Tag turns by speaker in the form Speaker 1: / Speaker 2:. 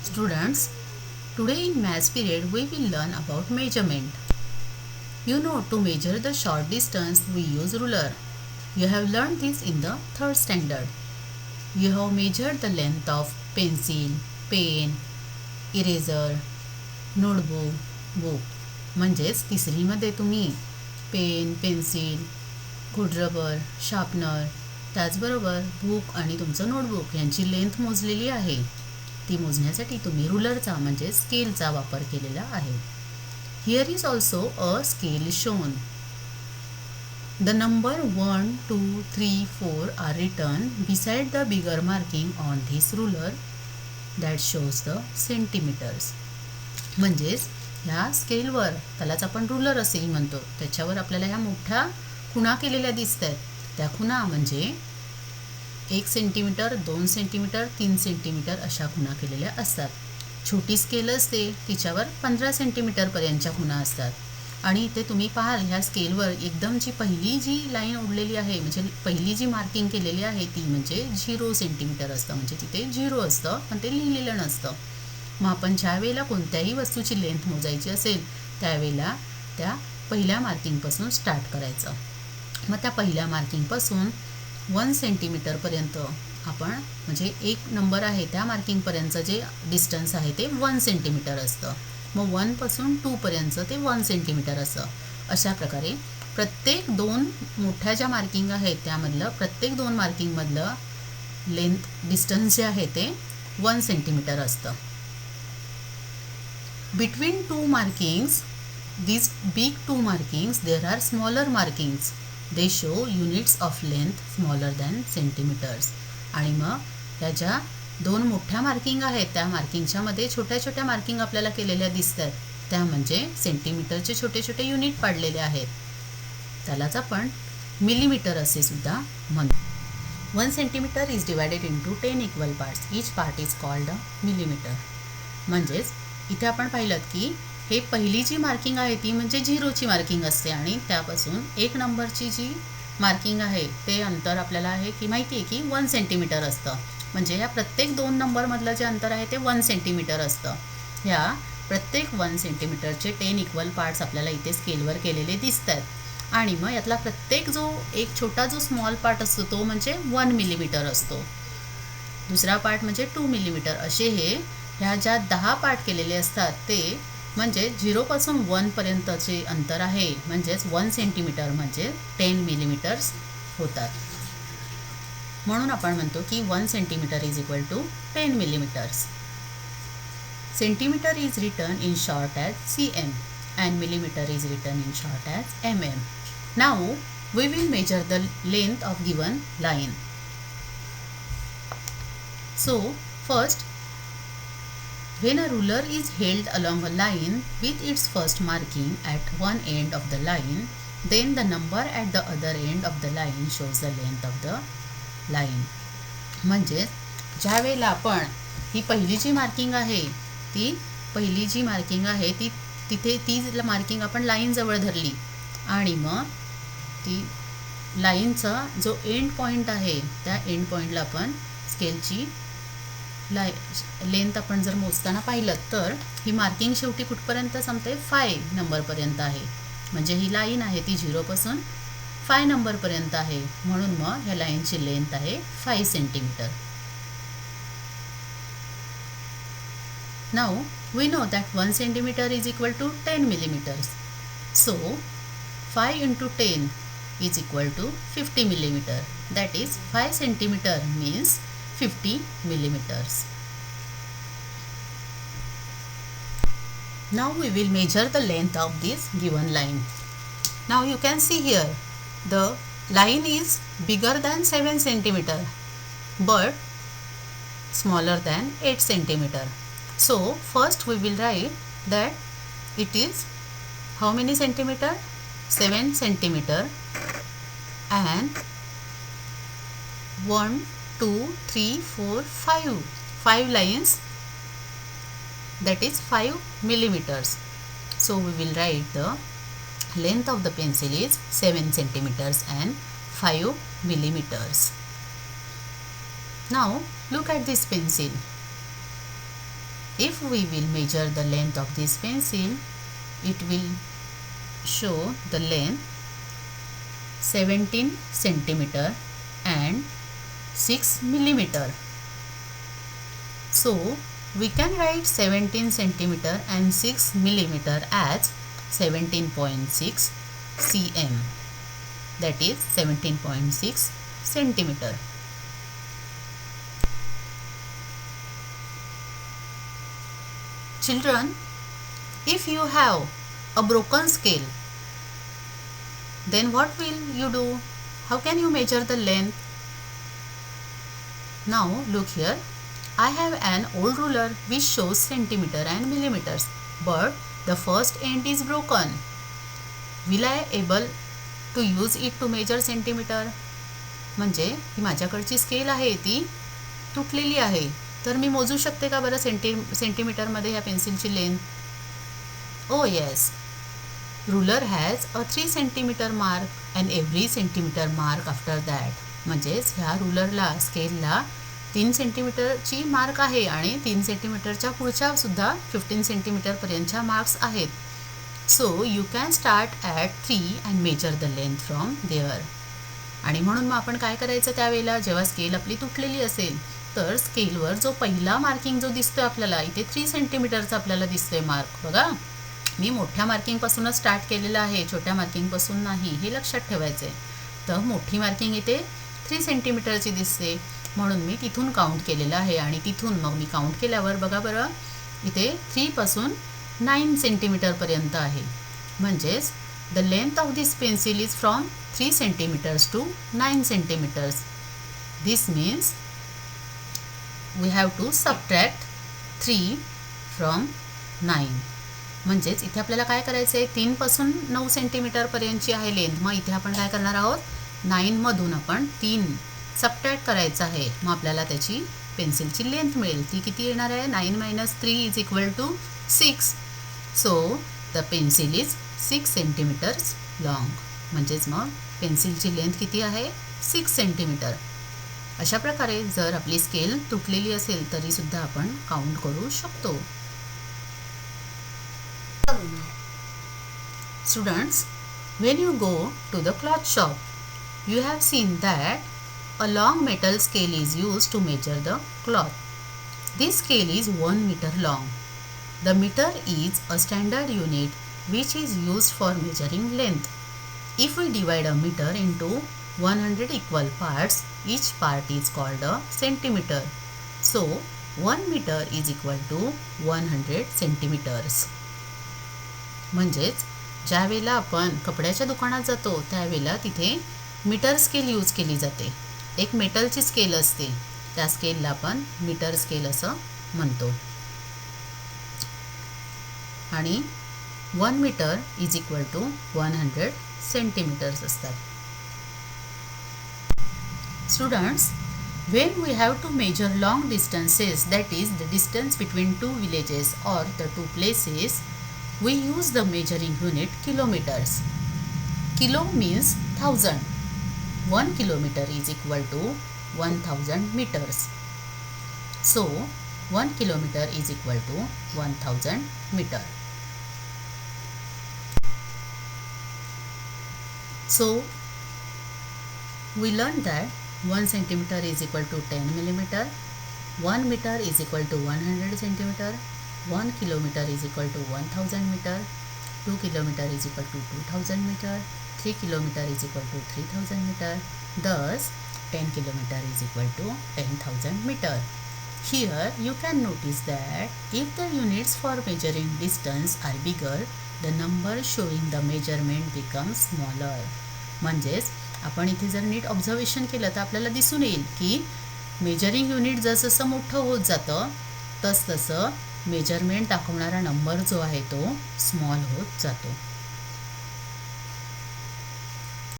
Speaker 1: Students, today in maths period we will learn about measurement. You know, to measure the short distance we use ruler. You have learned this in the third standard. You have measured the length of pencil, pen, eraser, notebook, book. म्हणजेच तिसरीमध्ये तुम्ही pen, pencil, खोडरबर, sharpener, त्याचबरोबर book आणि तुमचं notebook यांची length मोजलेली आहे. ती मोजण्यासाठी तुम्ही रुलरचा म्हणजे स्केलचा वापर केलेला आहे. Here is also a scale shown. The number 1, 2, 3, 4 are written beside the bigger marking on this ruler that shows the centimeters. म्हणजेच ह्या स्केलवर, त्यालाच आपण रुलर असेही म्हणतो, त्याच्यावर आपल्याला ह्या मोठ्या खुणा केलेल्या दिसत आहेत. त्या खुणा म्हणजे 1 सेंटीमीटर, 2 सेंटीमीटर, 3 सेंटीमीटर अशा खुणा केलेल्या असतात. छोटी स्केल असते तिच्यावर 15 सेंटीमीटरपर्यंतच्या खुणा असतात. आणि इथे तुम्ही पाहाल ह्या स्केलवर एकदम पहिली जी लाईन ओढलेली आहे, म्हणजे पहिली जी मार्किंग केलेली आहे ती म्हणजे 0 सेंटीमीटर असतं. म्हणजे तिथे 0 असतं पण ते लिहिलेलं नसतं. मग आपण ज्या वेळेला कोणत्याही वस्तूची लेंथ मोजायची असेल त्यावेळेला त्या पहिल्या मार्किंगपासून स्टार्ट करायचं. मग त्या पहिल्या मार्किंगपासून 1 सेंटीमीटरपर्यंत आपण, म्हणजे एक नंबर आहे त्या मार्किंगपर्यंतचं जे डिस्टन्स आहे ते 1 सेंटीमीटर असतं. मग 1 पासून 2 पर्यंत ते 1 सेंटीमीटर असं. अशा प्रकारे प्रत्येक 2 मोठ्या ज्या मार्किंग आहेत त्यामधलं प्रत्येक 2 मार्किंगमधलं लेंथ डिस्टन्स जे आहे ते 1 सेंटीमीटर असतं. Between 2 markings, these big 2 markings, there are smaller markings. They show units of length smaller than centimeters. आणि मग त्याच्या 2 मोठ्या मार्किंग आहेत त्या मार्किंगच्या मध्ये छोट्या छोट्या मार्किंग आपल्याला केलेल्या दिसतात. त्या म्हणजे सेंटीमीटरचे छोटे छोटे युनिट पाडलेले आहेत. त्यालाच आपण मिलीमीटर असे सुद्धा म्हणतो. 1 centimetre is divided into 10 equal parts. Each part is called a millimetre. म्हणजेच इथे आपण पाहिलं की हे पहिली जी मार्किंग आहे ती म्हणजे 0ची मार्किंग असते आणि त्यापासून 1 नंबरची जी मार्किंग आहे ते अंतर आपल्याला आहे की माहिती आहे की 1 सेंटीमीटर असतं. म्हणजे ह्या प्रत्येक 2 नंबरमधलं जे अंतर आहे ते 1 सेंटीमीटर असतं. ह्या प्रत्येक 1 सेंटीमीटरचे 10 इक्वल पार्ट्स आपल्याला इथे स्केलवर केलेले दिसत आहेत. आणि मग यातला प्रत्येक जो एक छोटा जो स्मॉल पार्ट असतो तो म्हणजे 1 मिलीमीटर असतो. दुसरा पार्ट म्हणजे 2 मिलीमीटर. असे ह्या ज्या 10 पार्ट केलेले असतात ते म्हणजे 0 पासून 1 पर्यंतचे अंतर आहे म्हणजेच 1 सेंटीमीटर म्हणजे 10 मिलीमीटर्स होतात. म्हणून आपण म्हणतो की 1 centimetre is equal to 10 millimetres. Centimetre is written in short as cm and millimeter is written in short as mm. Now we will measure the length of given line. So first, when a ruler is held along a line with its first marking at one end of the line, then the number at the other end of the line shows the length of the line. म्हणजे ज्या वेळेला आपण ही पहिली जी marking आहे ती पहिली जी marking आहे ती तिथे ती मार्किंग आपण लाईन जवळ धरली आणि मग ती लाईनचा जो एंड पॉईंट आहे त्या एंड पॉईंटला आपण स्केलची लेंथ आपण जर मोजताना पाहिलं तर ही मार्किंग शेवटी कुठपर्यंत संपते 5 नंबरपर्यंत आहे. म्हणजे ही लाईन आहे ती 0 पासून 5 नंबरपर्यंत आहे. म्हणून मग ह्या लाईनची लेंथ आहे 5 centimetre. Now we know that 1 centimeter is equal to 10 millimeters. So 5 into 10 is equal to 50 millimeter. That is 5 centimeter means 50 millimeters. Now we will measure the length of this given line. Now you can see here the line is bigger than 7 centimeter but smaller than 8 centimeter. So first we will write that it is how many centimeter? 7 centimeter and 1, 2, 3, 4, 5 lines, that is 5 millimeters. So we will write the length of the pencil is 7 centimeters and 5 millimeters. Now look at this pencil. If we will measure the length of this pencil, it will show the length 17 centimeter and 6 millimeter. So we can write 17 centimeter and 6 millimeter as 17.6 cm, that is 17.6 centimeter. Children, if you have a broken scale, then what will you do? How can you measure the length? Now look here, I have an old ruler which shows centimeter and millimeters, but the first end is broken. Will I able to use it to measure centimeter? म्हणजे ही माझ्याकडची scale आहे, ती तुटलेली आहे, तर मी मोजू शकते का बरं सेंटीमीटरमध्ये ह्या पेन्सिलची length? Oh yes, ruler has a 3 centimeter mark and every centimeter mark after that. म्हणजेच ह्या रुलरला स्केलला 3 सेंटीमीटरची मार्क आहे आणि 3 सेंटीमीटरच्या पुढच्या सुद्धा 15 सेंटीमीटर पर्यंतच्या मार्क्स आहेत. So you can start at 3 and measure the length from there. आणि म्हणून मग आपण काय करायचं त्यावेळेला, जेव्हा स्केल आपली तुटलेली असेल तर स्केलवर जो पहिला मार्किंग जो दिसतोय आपल्याला, इथे 3 सेंटीमीटरचा आपल्याला दिसतोय मार्क. बघा, मी मोठ्या मार्किंगपासूनच स्टार्ट केलेलं आहे, छोट्या मार्किंगपासून नाही, हे लक्षात ठेवायचं आहे. तर मोठी मार्किंग इथे 3 सेंटीमीटरची दिसते, म्हणून मी तिथून काउंट केलेलं आहे. आणि तिथून मग मी काउंट केल्यावर बघा बरं, इथे 3 पासून 9 सेंटीमीटरपर्यंत आहे. म्हणजेच the length of this pencil is from 3 centimetres to 9 centimetres. This means we have to subtract 3 from 9. म्हणजेच इथे आपल्याला काय करायचं आहे, 3 पासून 9 सेंटीमीटरपर्यंतची आहे लेंथ. मग इथे आपण काय करणार आहोत, 9 मधून आपण 3 सबट्रॅक्ट करायचं आहे. मग आपल्याला त्याची पेन्सिलची लेंथ मिळेल. ती किती येणार आहे, 9 - 3 is equal to 6. So the pencil is 6 centimetres long. म्हणजेच मग पेन्सिलची लेंथ किती आहे, 6 सेंटीमीटर. अशा प्रकारे जर आपली स्केल तुटलेली असेल तरी सुद्धा आपण काउंट करू शकतो. Students, when you go to the cloth shop, you have seen that a long metal scale is used to measure the cloth. This scale is 1 meter long. The meter is a standard unit which is used for measuring length. If we divide a meter into 100 equal parts, each part is called a centimeter. So 1 meter is equal to 100 centimeters. म्हणजेच ज्या वेळेला आपण कपड्याच्या दुकानात जातो त्यावेळेला तिथे metre scale use केली जाते. एक मेटलची स्केल असते, त्या स्केलला आपण मीटर स्केल असं म्हणतो. आणि 1 metre is equal to 100 centimetres असतात. Students, when we have to measure long distances, that is the distance between 2 villages or the 2 places, we use the measuring unit kilometers. Kilo means 1000. 1 kilometer is equal to 1000 meters. So 1 kilometer is equal to 1000 meter. So we learned that 1 centimeter is equal to 10 millimeter, 1 meter is equal to 100 centimeter, 1 kilometer is equal to 1000 meter, 2 kilometer is equal to 2000 meter, 3 kilometer is equal to 3000 meter. Thus 10 kilometer is equal to 10,000 meter. Here you can notice that if the units for measuring distance are bigger, the number showing the measurement becomes smaller. म्हणजेच आपण इथे जर नीट observation केलं तर आपल्याला दिसून येईल की मेजरिंग युनिट जसं मोठं होत जातं तसं मेजरमेंट दाखवणारा नंबर जो आहे तो स्मॉल होत जातो.